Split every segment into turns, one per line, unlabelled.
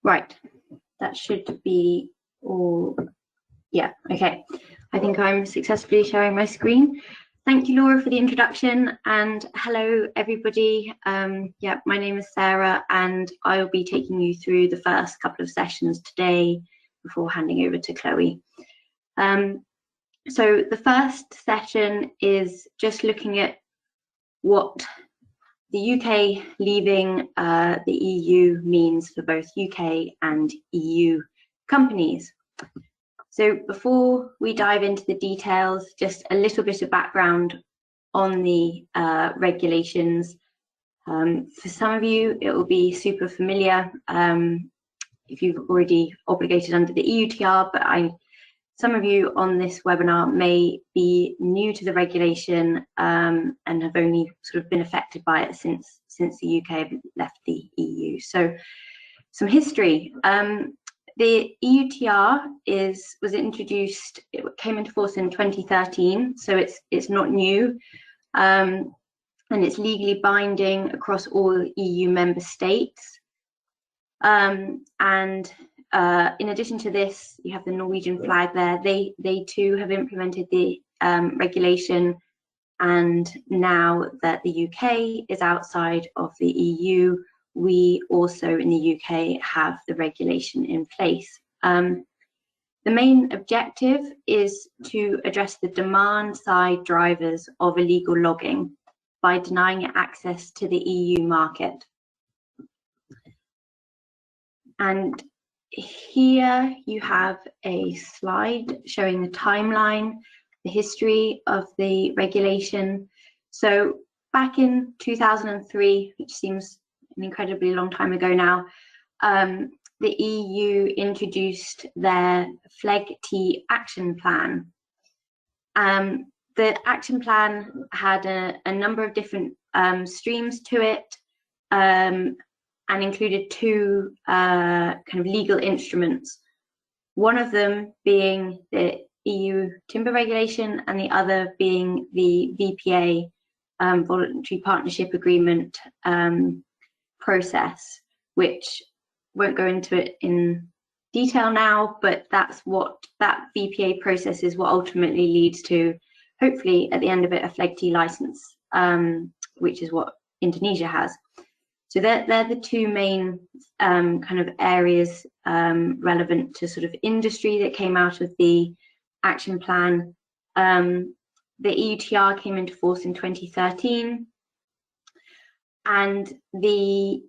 Right, that should be all. Yeah, okay. I think I'm successfully sharing my screen. Thank you, Laura, for the introduction, and hello, everybody. Yeah, my name is Sarah, and I will be taking you through the first couple of sessions today before handing over to Chloe. So the first session is just looking at what the UK leaving the EU means for both UK and EU companies. So before we dive into the details, just a little bit of background on the regulations. For some of you, it will be super familiar if you've already obligated under the EUTR, but some of you on this webinar may be new to the regulation and have only sort of been affected by it since the UK left the EU. So some history. The EUTR was introduced, it came into force in 2013, so it's not new, and it's legally binding across all EU member states. In addition to this, you have the Norwegian flag there. They too have implemented the regulation, and now that the UK is outside of the EU, we also in the UK have the regulation in place. The main objective is to address the demand side drivers of illegal logging by denying it access to the EU market. And here you have a slide showing the timeline, the history of the regulation. So back in 2003, which seems an incredibly long time ago now, the EU introduced their FLEGT action plan. The action plan had a number of different streams to it, and included two kind of legal instruments. One of them being the EU timber regulation, and the other being the VPA, voluntary partnership agreement process, which won't go into it in detail now, but that VPA process is what ultimately leads to, hopefully at the end of it, a FLEGT license, which is what Indonesia has. So they're the two main kind of areas relevant to sort of industry that came out of the action plan. The EUTR came into force in 2013, and the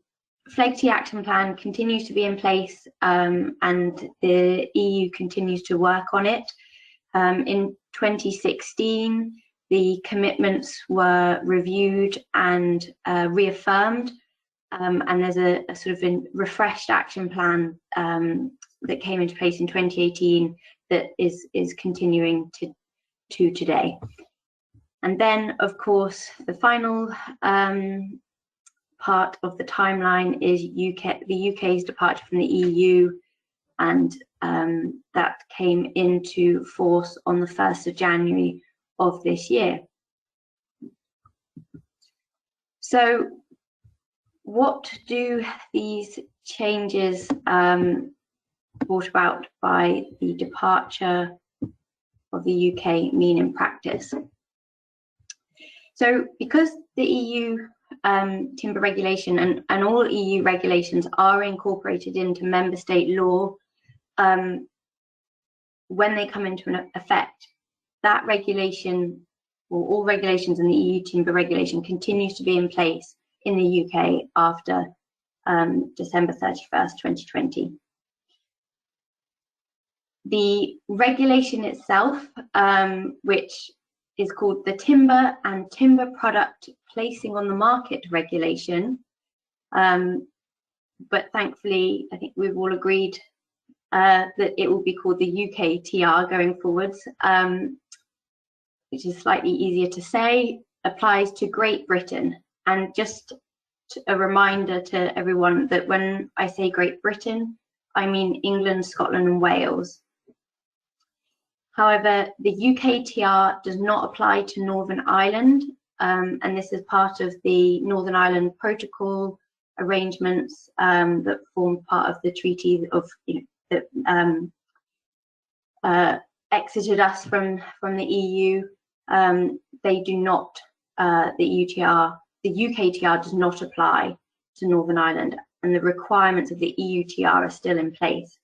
FLEGT action plan continues to be in place, and the EU continues to work on it. In 2016, the commitments were reviewed and reaffirmed. And there's a sort of a refreshed action plan that came into place in 2018 that is continuing to today. And then, of course, the final part of the timeline is the UK's departure from the EU, and that came into force on the 1st of January of this year. So what do these changes brought about by the departure of the UK mean in practice? So because the EU timber regulation and all EU regulations are incorporated into member state law, when they come into effect, that regulation, or all regulations in the EU timber regulation, continues to be in place in the UK after December 31st, 2020. The regulation itself, which is called the Timber and Timber Product Placing on the Market Regulation, but thankfully I think we've all agreed that it will be called the EUTR going forwards, which is slightly easier to say, applies to Great Britain. And just a reminder to everyone that when I say Great Britain, I mean England, Scotland and Wales. However, the UKTR does not apply to Northern Ireland, and this is part of the Northern Ireland Protocol arrangements that form part of the treaty of, that exited us from the EU. They do not, the EUTR, the UKTR does not apply to Northern Ireland, and the requirements of the EUTR are still in place.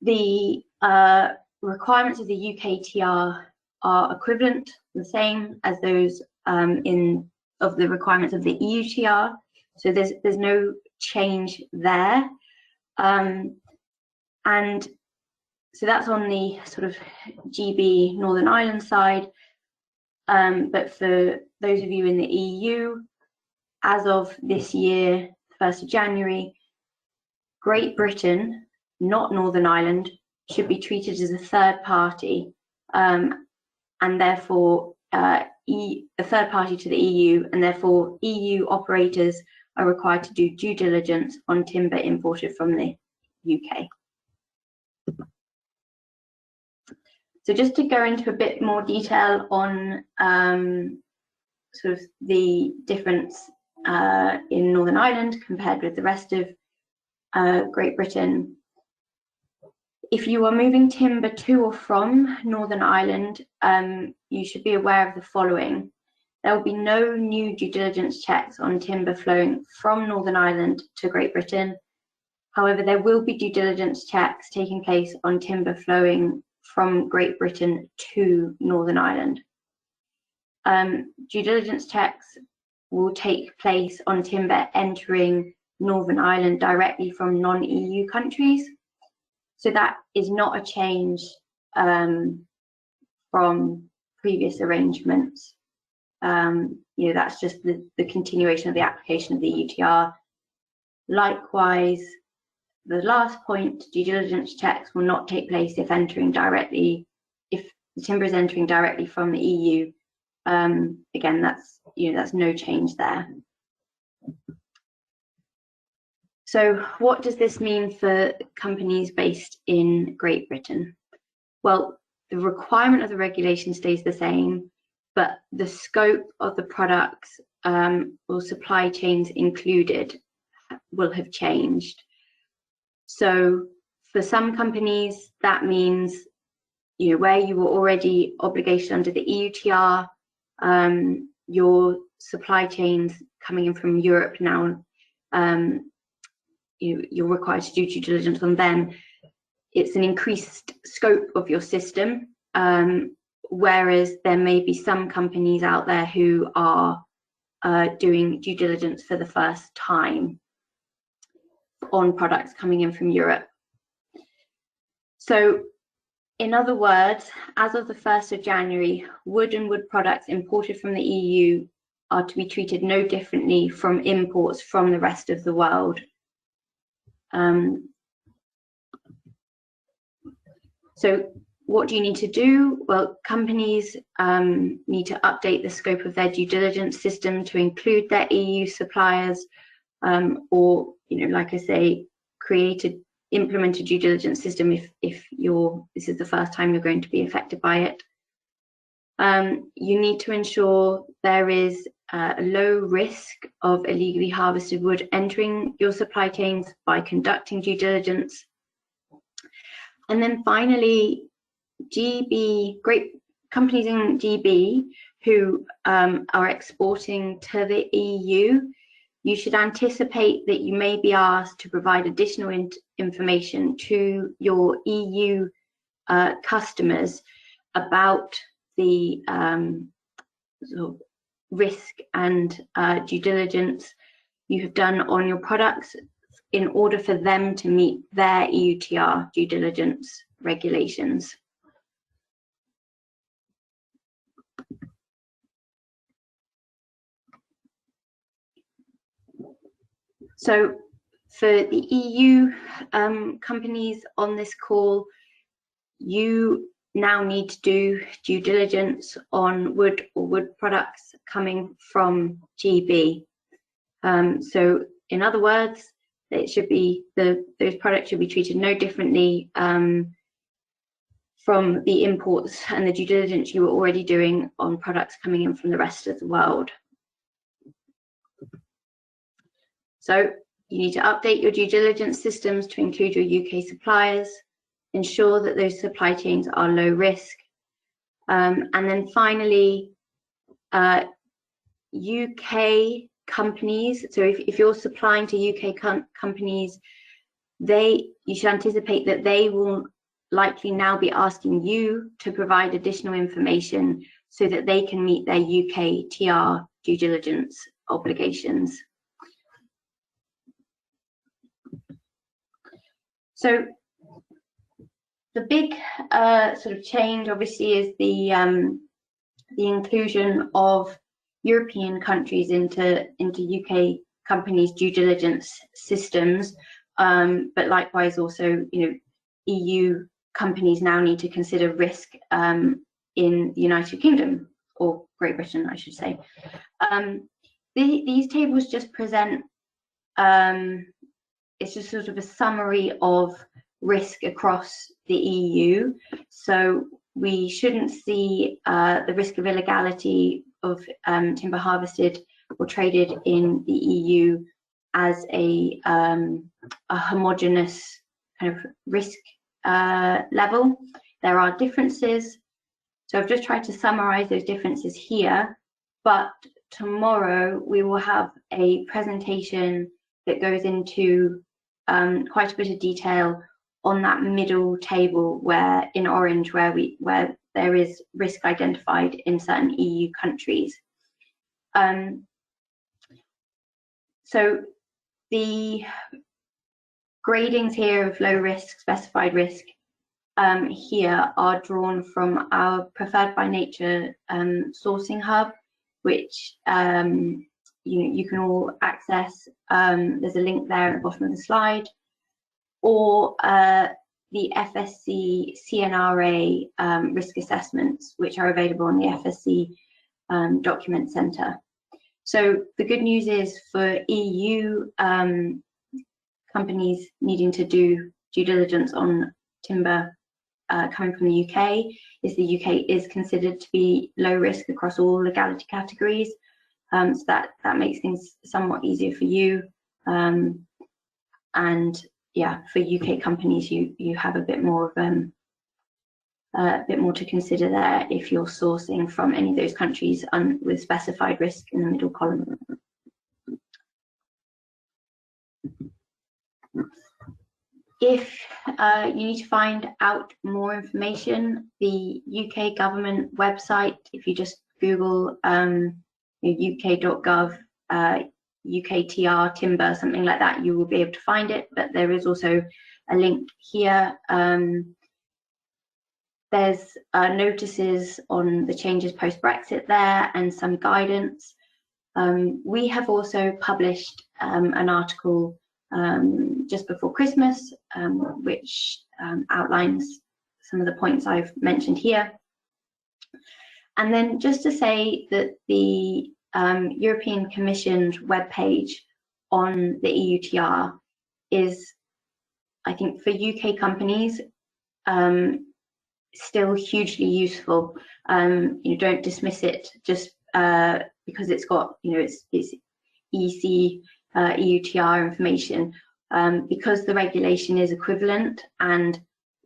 The requirements of the UKTR are equivalent, the same as those of the requirements of the EUTR, so there's no change there, and so that's on the sort of GB Northern Ireland side. But for those of you in the EU, as of this year, 1st of January, Great Britain, not Northern Ireland, should be treated as a third party, and therefore a third party to the EU, and therefore EU operators are required to do due diligence on timber imported from the UK. So just to go into a bit more detail on sort of the difference in Northern Ireland compared with the rest of Great Britain. If you are moving timber to or from Northern Ireland, you should be aware of the following. There will be no new due diligence checks on timber flowing from Northern Ireland to Great Britain. However, there will be due diligence checks taking place on timber flowing from Great Britain to Northern Ireland. Due diligence checks will take place on timber entering Northern Ireland directly from non-EU countries. So that is not a change from previous arrangements. That's just the continuation of the application of the EUTR. Likewise, the last point, due diligence checks will not take place if the timber is entering directly from the EU. Again, that's no change there. So what does this mean for companies based in Great Britain? Well, the requirement of the regulation stays the same, but the scope of the products or supply chains included will have changed. So for some companies, that means where you were already obligated under the EUTR, your supply chains coming in from Europe now, you're required to do due diligence on them. It's an increased scope of your system, whereas there may be some companies out there who are doing due diligence for the first time on products coming in from Europe. So in other words, as of the 1st of January, wood and wood products imported from the EU are to be treated no differently from imports from the rest of the world. So what do you need to do? Well, companies need to update the scope of their due diligence system to include their EU suppliers, or, like I say, implement a due diligence system if this is the first time you're going to be affected by it. You need to ensure there is a low risk of illegally harvested wood entering your supply chains by conducting due diligence. And then finally, great companies in GB who are exporting to the EU, you should anticipate that you may be asked to provide additional information to your EU customers about the sort of risk and due diligence you have done on your products in order for them to meet their EUTR due diligence regulations. So for the EU companies on this call, you now need to do due diligence on wood or wood products coming from GB. So in other words, it should be those products should be treated no differently from the imports and the due diligence you were already doing on products coming in from the rest of the world. So you need to update your due diligence systems to include your UK suppliers, ensure that those supply chains are low risk. And then finally, UK companies, so if you're supplying to UK companies, you should anticipate that they will likely now be asking you to provide additional information so that they can meet their EUTR due diligence obligations. So the big sort of change obviously is the inclusion of European countries into UK companies' due diligence systems, but likewise also, EU companies now need to consider risk in the United Kingdom, or Great Britain, I should say. These tables just present, it's just sort of a summary of risk across the EU. So we shouldn't see the risk of illegality of timber harvested or traded in the EU as a homogeneous kind of risk level. There are differences. So I've just tried to summarize those differences here, but tomorrow we will have a presentation that goes into quite a bit of detail on that middle table where in orange where there is risk identified in certain EU countries. So the gradings here of low risk, specified risk here are drawn from our preferred by nature sourcing hub, which you can all access. There's a link there at the bottom of the slide, or the FSC CNRA risk assessments, which are available on the FSC Document Centre. So the good news is for EU companies needing to do due diligence on timber coming from the UK, is the UK is considered to be low risk across all legality categories. So that makes things somewhat easier for you. And yeah, for UK companies, you have a bit more of a bit more to consider there if you're sourcing from any of those countries with specified risk in the middle column. If you need to find out more information, the UK government website, if you just Google uk.gov EUTR timber, something like that, you will be able to find it. But there is also a link here. There's notices on the changes post-Brexit there and some guidance. We have also published an article just before Christmas, which outlines some of the points I've mentioned here. And then just to say that the European Commission's webpage on the EUTR is, I think, for UK companies, still hugely useful. Don't dismiss it just because it's got, it's EC EUTR information, because the regulation is equivalent, and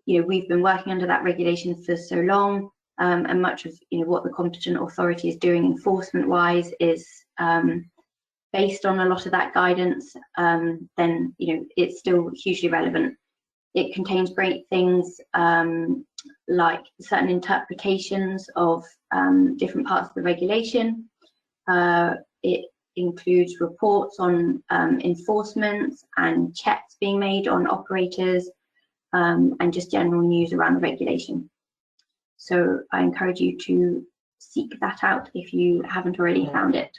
we've been working under that regulation for so long, and much of what the competent authority is doing enforcement wise is based on a lot of that guidance. Then it's still hugely relevant. It contains great things like certain interpretations of different parts of the regulation. It includes reports on enforcement and checks being made on operators, and just general news around the regulation. So I encourage you to seek that out if you haven't already found it.